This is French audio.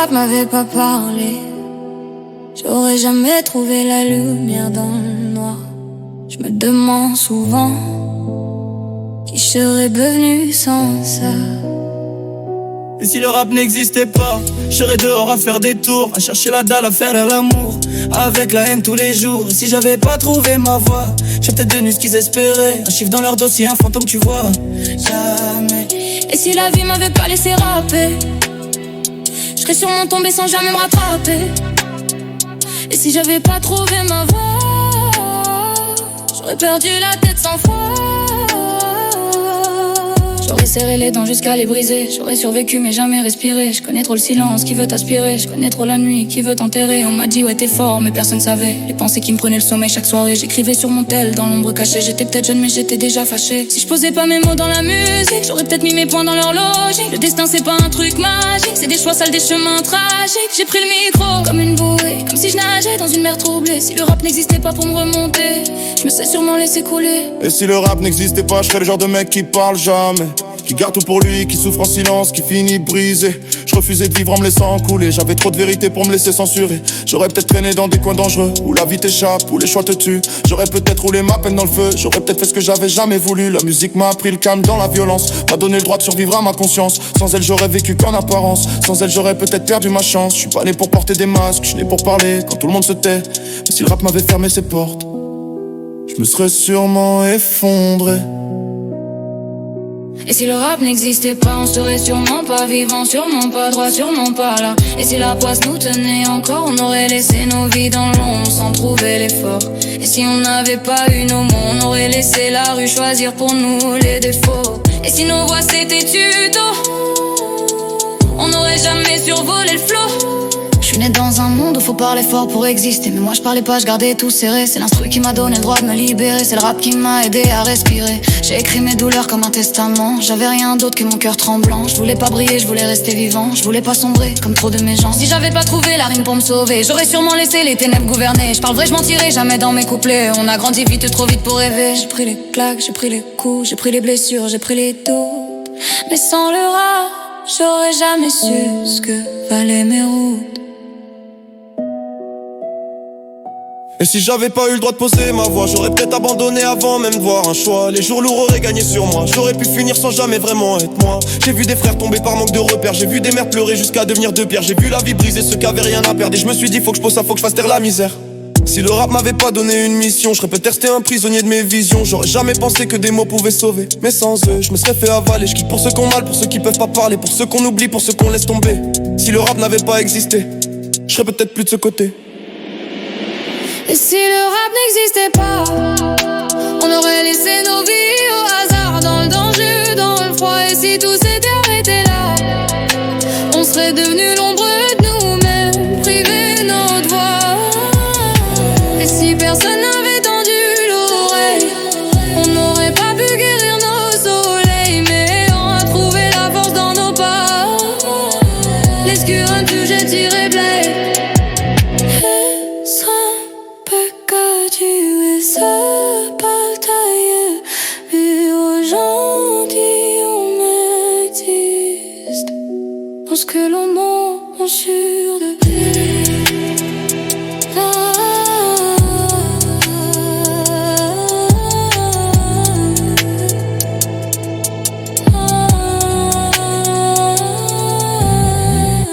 rap m'avait pas parlé, j'aurais jamais trouvé la lumière dans le noir. Je me demande souvent qui je serais devenu sans ça. Et si le rap n'existait pas, je serais dehors à faire des tours, à chercher la dalle, à faire l'amour, avec la haine tous les jours. Et si j'avais pas trouvé ma voie, j'ai peut-être devenu ce qu'ils espéraient, un chiffre dans leur dossier, un fantôme tu vois. Jamais. Et si la vie m'avait pas laissé rapper, je serais sûrement tombé sans jamais me rattraper. Et si j'avais pas trouvé ma voie, j'aurais perdu la tête 100 fois. J'aurais serré les dents jusqu'à les briser. J'aurais survécu mais jamais respiré. Je connais trop le silence qui veut t'aspirer. Je connais trop la nuit qui veut t'enterrer. On m'a dit ouais t'es fort mais personne savait. Les pensées qui me prenaient le sommeil chaque soirée. J'écrivais sur mon tel dans l'ombre cachée. J'étais peut-être jeune mais j'étais déjà fâché. Si je posais pas mes mots dans la musique, j'aurais peut-être mis mes points dans leur logique. Le destin c'est pas un truc magique, c'est des choix sales, des chemins tragiques. J'ai pris le micro comme une bouée, comme si je nageais dans une mer troublée. Si le rap n'existait pas pour me remonter, je me serais sûrement laissé couler. Et si le rap n'existait pas, je serais le genre de mec qui parle jamais, qui garde tout pour lui, qui souffre en silence, qui finit brisé. Je refusais de vivre en me laissant couler. J'avais trop de vérité pour me laisser censurer. J'aurais peut-être traîné dans des coins dangereux, où la vie t'échappe, où les choix te tuent. J'aurais peut-être roulé ma peine dans le feu. J'aurais peut-être fait ce que j'avais jamais voulu. La musique m'a appris le calme dans la violence, m'a donné le droit de survivre à ma conscience. Sans elle j'aurais vécu qu'en apparence. Sans elle j'aurais peut-être perdu ma chance. Je suis pas né pour porter des masques, je suis né pour parler quand tout le monde se tait. Mais si le rap m'avait fermé ses portes, je me serais sûrement effondré. Et si le rap n'existait pas, on serait sûrement pas vivant, sûrement pas droit, sûrement pas là. Et si la poisse nous tenait encore, on aurait laissé nos vies dans l'ombre sans trouver l'effort. Et si on n'avait pas eu nos mots, on aurait laissé la rue choisir pour nous les défauts. Et si nos voix c'était tuto, on n'aurait jamais survolé le flot. Je suis né dans un monde où faut parler fort pour exister. Mais moi je parlais pas, je gardais tout serré. C'est l'instru qui m'a donné le droit de me libérer. C'est le rap qui m'a aidé à respirer. J'ai écrit mes douleurs comme un testament. J'avais rien d'autre que mon cœur tremblant. Je voulais pas briller, je voulais rester vivant. Je voulais pas sombrer comme trop de mes gens. Si j'avais pas trouvé la rime pour me sauver, j'aurais sûrement laissé les ténèbres gouverner. Je parle vrai, je mentirais jamais dans mes couplets. On a grandi vite, trop vite pour rêver. J'ai pris les claques, j'ai pris les coups, j'ai pris les blessures, j'ai pris les doutes. Mais sans le rap, j'aurais jamais su ce que valaient mes routes. Et si j'avais pas eu le droit de poser ma voix, j'aurais peut-être abandonné avant même de voir un choix. Les jours lourds auraient gagné sur moi, j'aurais pu finir sans jamais vraiment être moi. J'ai vu des frères tomber par manque de repères, j'ai vu des mères pleurer jusqu'à devenir de pierre. J'ai vu la vie briser ceux qui avaient rien à perdre. Et je me suis dit faut que je pose ça, faut que je fasse taire la misère. Si le rap m'avait pas donné une mission, je serais peut-être resté un prisonnier de mes visions. J'aurais jamais pensé que des mots pouvaient sauver. Mais sans eux, je me serais fait avaler. Je quitte pour ceux qui ont mal, pour ceux qui peuvent pas parler, pour ceux qu'on oublie, pour ceux qu'on laisse tomber. Si le rap n'avait pas existé, je serais peut-être plus de ce côté. Et si le rap n'existait pas, on aurait laissé nos vies au hasard, dans le danger, dans le froid. Et si tout s'était arrêté là, on serait devenus nombreux